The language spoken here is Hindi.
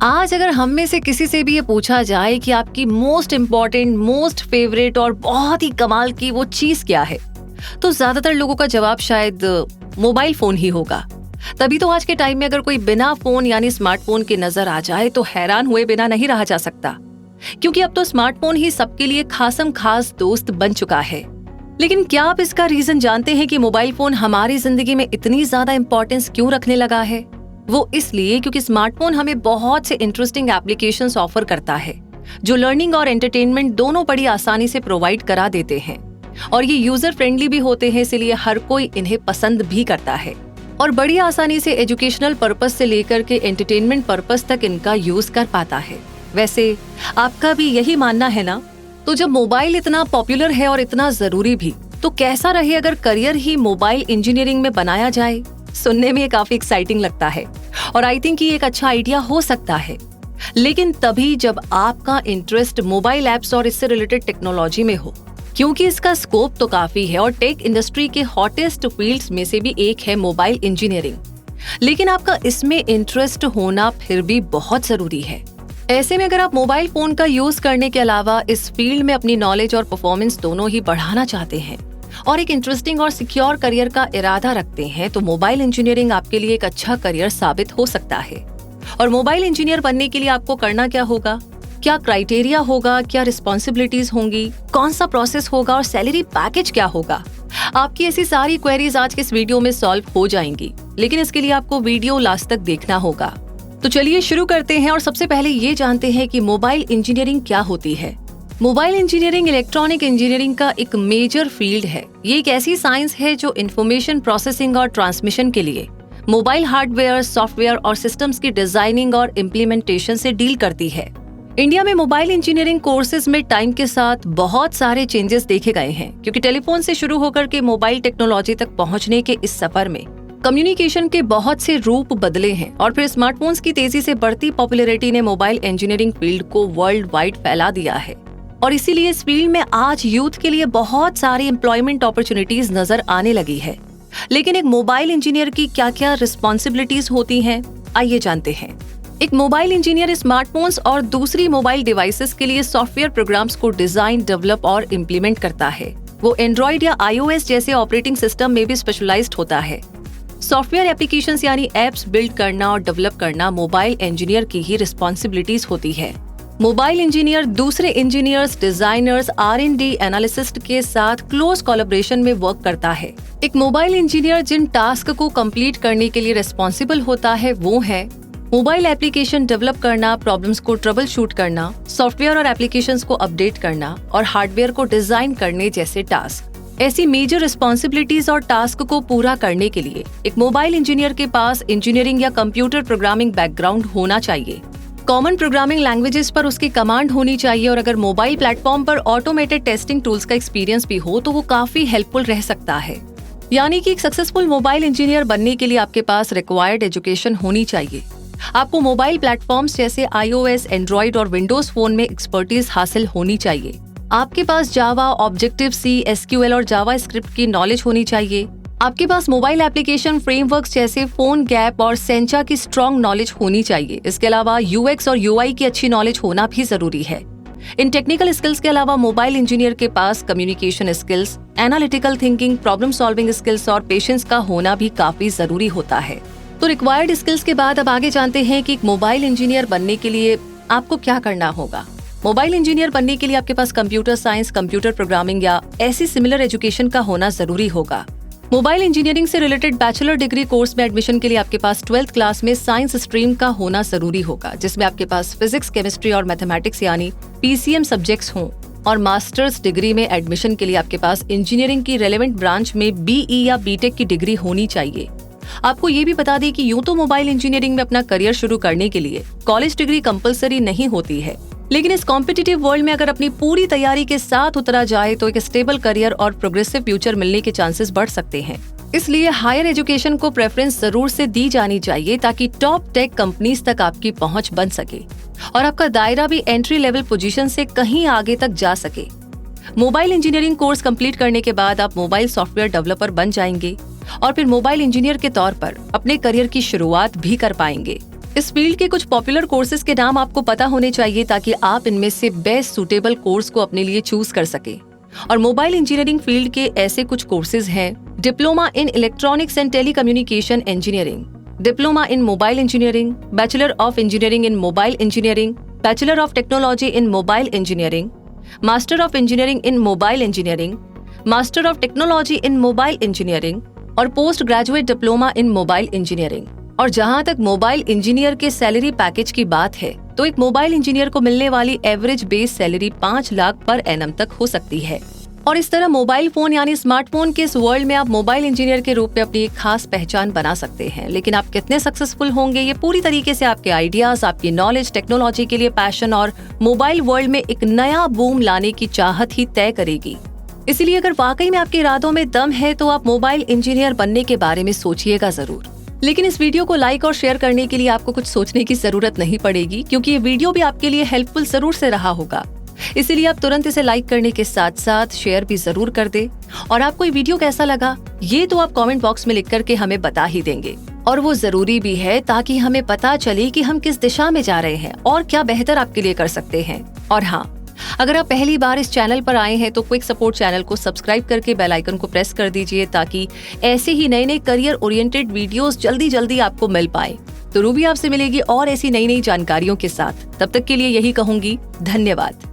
आज अगर हम में से किसी से भी ये पूछा जाए कि आपकी मोस्ट इम्पॉर्टेंट, मोस्ट फेवरेट और बहुत ही कमाल की वो चीज क्या है, तो ज्यादातर लोगों का जवाब शायद मोबाइल फोन ही होगा। तभी तो आज के टाइम में अगर कोई बिना फोन यानी स्मार्टफोन के नजर आ जाए तो हैरान हुए बिना नहीं रहा जा सकता, क्योंकि अब तो स्मार्टफोन ही सबके लिए खासम खास दोस्त बन चुका है। लेकिन क्या आप इसका रीजन जानते हैं कि मोबाइल फोन हमारी जिंदगी में इतनी ज्यादा इंपॉर्टेंस क्यों रखने लगा है? वो इसलिए क्योंकि स्मार्टफोन हमें बहुत से इंटरेस्टिंग एप्लीकेशंस ऑफर करता है, जो लर्निंग और एंटरटेनमेंट दोनों बड़ी आसानी से प्रोवाइड करा देते हैं। और ये यूजर फ्रेंडली भी होते हैं, इसलिए हर कोई इन्हें पसंद भी करता है और बड़ी आसानी से एजुकेशनल पर्पस से लेकर के एंटरटेनमेंट पर्पस तक इनका यूज कर पाता है। वैसे आपका भी यही मानना है ना? तो जब मोबाइल इतना पॉपुलर है और इतना जरूरी भी, तो कैसा रहे अगर करियर ही मोबाइल इंजीनियरिंग में बनाया जाए? सुनने में काफी एक्साइटिंग लगता है और आई थिंक ये एक अच्छा आइडिया हो सकता है, लेकिन तभी जब आपका इंटरेस्ट मोबाइल एप्स और इससे रिलेटेड टेक्नोलॉजी में हो, क्योंकि इसका स्कोप तो काफी है और टेक इंडस्ट्री के हॉटेस्ट फील्ड्स में से भी एक है मोबाइल इंजीनियरिंग। लेकिन आपका इसमें इंटरेस्ट होना फिर भी बहुत जरूरी है। ऐसे में अगर आप मोबाइल फोन का यूज करने के अलावा इस फील्ड में अपनी नॉलेज और परफॉर्मेंस दोनों ही बढ़ाना चाहते हैं और एक इंटरेस्टिंग और सिक्योर करियर का इरादा रखते हैं, तो मोबाइल इंजीनियरिंग आपके लिए एक अच्छा करियर साबित हो सकता है। और मोबाइल इंजीनियर बनने के लिए आपको करना क्या होगा, क्या क्राइटेरिया होगा, क्या रिस्पॉन्सिबिलिटीज होंगी, कौन सा प्रोसेस होगा और सैलरी पैकेज क्या होगा, आपकी ऐसी सारी क्वेरीज आज के इस वीडियो में सॉल्व हो जाएंगी। लेकिन इसके लिए आपको वीडियो लास्ट तक देखना होगा। तो चलिए शुरू करते हैं और सबसे पहले ये जानते हैं कि मोबाइल इंजीनियरिंग क्या होती है। मोबाइल इंजीनियरिंग इलेक्ट्रॉनिक इंजीनियरिंग का एक मेजर फील्ड है। ये एक ऐसी साइंस है जो इंफॉर्मेशन प्रोसेसिंग और ट्रांसमिशन के लिए मोबाइल हार्डवेयर, सॉफ्टवेयर और सिस्टम्स की डिजाइनिंग और इम्प्लीमेंटेशन से डील करती है। इंडिया में मोबाइल इंजीनियरिंग कोर्सेज में टाइम के साथ बहुत सारे चेंजेस देखे गए हैं, क्योंकि टेलीफोन से शुरू होकर के मोबाइल टेक्नोलॉजी तक पहुंचने के इस सफर में कम्युनिकेशन के बहुत से रूप बदले हैं और फिर स्मार्टफोन्स की तेजी से बढ़ती पॉपुलैरिटी ने मोबाइल इंजीनियरिंग फील्ड को वर्ल्ड वाइड फैला दिया है। और इसीलिए इस फील्ड में आज यूथ के लिए बहुत सारी एम्प्लॉयमेंट अपॉर्चुनिटीज नजर आने लगी है। लेकिन एक मोबाइल इंजीनियर की क्या क्या रिस्पॉन्सिबिलिटीज होती हैं, आइए जानते हैं। एक मोबाइल इंजीनियर स्मार्टफोन्स और दूसरी मोबाइल डिवाइसेस के लिए सॉफ्टवेयर प्रोग्राम्स को डिजाइन, डेवलप और इम्प्लीमेंट करता है। वो एंड्रॉइड या iOS जैसे ऑपरेटिंग सिस्टम में भी स्पेशलाइज्ड होता है। सॉफ्टवेयर एप्लीकेशंस यानी एप्स बिल्ड करना और डेवलप करना मोबाइल इंजीनियर की ही रिस्पॉन्सिबिलिटीज होती है। मोबाइल इंजीनियर दूसरे इंजीनियर्स, डिजाइनर्स, R&D एनालिसिस्ट के साथ क्लोज कोलैबोरेशन में वर्क करता है। एक मोबाइल इंजीनियर जिन टास्क को कंप्लीट करने के लिए रिस्पॉन्सिबल होता है वो है मोबाइल एप्लीकेशन डेवलप करना, प्रॉब्लम्स को ट्रबल शूट करना, सॉफ्टवेयर और एप्लीकेशंस को अपडेट करना और हार्डवेयर को डिजाइन करने जैसे टास्क। ऐसी मेजर रिस्पॉन्सिबिलिटीज और टास्क को पूरा करने के लिए एक मोबाइल इंजीनियर के पास इंजीनियरिंग या कंप्यूटर प्रोग्रामिंग बैकग्राउंड होना चाहिए। कॉमन प्रोग्रामिंग लैंग्वेजेस पर उसकी कमांड होनी चाहिए और अगर मोबाइल प्लेटफॉर्म पर ऑटोमेटेड टेस्टिंग टूल्स का एक्सपीरियंस भी हो तो वो काफी हेल्पफुल रह सकता है। यानी कि एक सक्सेसफुल मोबाइल इंजीनियर बनने के लिए आपके पास रिक्वायर्ड एजुकेशन होनी चाहिए। आपको मोबाइल प्लेटफॉर्म्स जैसे iOS, एंड्रॉइड और विंडोज फोन में एक्सपर्टीज हासिल होनी चाहिए। आपके पास जावा, ऑब्जेक्टिव सी, SQL और जावा स्क्रिप्ट की नॉलेज होनी चाहिए। आपके पास मोबाइल एप्लीकेशन फ्रेमवर्क्स जैसे फोन गैप और सेंचा की स्ट्रॉन्ग नॉलेज होनी चाहिए। इसके अलावा UX और UI की अच्छी नॉलेज होना भी जरूरी है। इन टेक्निकल स्किल्स के अलावा मोबाइल इंजीनियर के पास communication skills, analytical thinking, problem solving skills और पेशेंस का होना भी काफी जरूरी होता है। तो रिक्वायर्ड स्किल्स के बाद अब आगे जानते हैं कि मोबाइल इंजीनियर बनने के लिए आपको क्या करना होगा। मोबाइल इंजीनियर बनने के लिए आपके पास कंप्यूटर साइंस, कंप्यूटर प्रोग्रामिंग या ऐसी सिमिलर एजुकेशन का होना जरूरी होगा। मोबाइल इंजीनियरिंग से रिलेटेड बैचलर डिग्री कोर्स में एडमिशन के लिए आपके पास 12th क्लास में साइंस स्ट्रीम का होना जरूरी होगा, जिसमें आपके पास फिजिक्स, केमिस्ट्री और मैथमेटिक्स यानी PCM सब्जेक्ट्स हों। और मास्टर्स डिग्री में एडमिशन के लिए आपके पास इंजीनियरिंग की रेलेवेंट ब्रांच में BE या BTech की डिग्री होनी चाहिए। आपको ये भी बता दें कि यूं तो मोबाइल इंजीनियरिंग में अपना करियर शुरू करने के लिए कॉलेज डिग्री कंपलसरी नहीं होती है, लेकिन इस कॉम्पिटिटिव वर्ल्ड में अगर अपनी पूरी तैयारी के साथ उतरा जाए तो एक स्टेबल करियर और प्रोग्रेसिव फ्यूचर मिलने के चांसेस बढ़ सकते हैं। इसलिए हायर एजुकेशन को प्रेफरेंस जरूर से दी जानी चाहिए ताकि टॉप टेक कंपनीज तक आपकी पहुंच बन सके और आपका दायरा भी एंट्री लेवल पोजीशन से कहीं आगे तक जा सके। मोबाइल इंजीनियरिंग कोर्स कंप्लीट करने के बाद आप मोबाइल सॉफ्टवेयर डेवलपर बन जाएंगे और फिर मोबाइल इंजीनियर के तौर पर अपने करियर की शुरुआत भी कर पाएंगे। इस फील्ड के कुछ पॉपुलर कोर्सेज के नाम आपको पता होने चाहिए ताकि आप इनमें से बेस्ट सूटेबल कोर्स को अपने लिए चूज कर सके। और मोबाइल इंजीनियरिंग फील्ड के ऐसे कुछ कोर्सेज हैं: diploma in electronics and telecommunication engineering, diploma in mobile engineering, bachelor of engineering in mobile engineering, bachelor of technology in mobile engineering, master of engineering in mobile engineering, master of technology in mobile engineering और post graduate diploma in mobile engineering. और जहां तक मोबाइल इंजीनियर के सैलरी पैकेज की बात है तो एक मोबाइल इंजीनियर को मिलने वाली average base salary 5 lakh per annum तक हो सकती है। और इस तरह मोबाइल फोन यानी स्मार्टफोन के इस वर्ल्ड में आप मोबाइल इंजीनियर के रूप में अपनी एक खास पहचान बना सकते हैं। लेकिन आप कितने सक्सेसफुल होंगे ये पूरी तरीके से आपके आइडियाज, आपकी नॉलेज, टेक्नोलॉजी के लिए पैशन और मोबाइल वर्ल्ड में एक नया बूम लाने की चाहत ही तय करेगी। इसलिए अगर वाकई में आपके इरादों में दम है तो आप मोबाइल इंजीनियर बनने के बारे में सोचिएगा जरूर। लेकिन इस वीडियो को लाइक और शेयर करने के लिए आपको कुछ सोचने की जरूरत नहीं पड़ेगी, क्योंकि ये वीडियो भी आपके लिए हेल्पफुल जरूर से रहा होगा। इसीलिए आप तुरंत इसे लाइक करने के साथ साथ शेयर भी जरूर कर दे। और आपको ये वीडियो कैसा लगा ये तो आप कमेंट बॉक्स में लिख करके हमें बता ही देंगे। और वो जरूरी भी है ताकि हमें पता चले कि हम किस दिशा में जा रहे हैं और क्या बेहतर आपके लिए कर सकते हैं। और हाँ, अगर आप पहली बार इस चैनल पर आए हैं तो क्विक सपोर्ट चैनल को सब्सक्राइब करके बेल आइकन को प्रेस कर दीजिए ताकि ऐसे ही नए नए करियर ओरिएंटेड वीडियोस जल्दी आपको मिल पाए। तो रूबी आपसे मिलेगी और ऐसी नई नई जानकारियों के साथ। तब तक के लिए यही कहूंगी, धन्यवाद।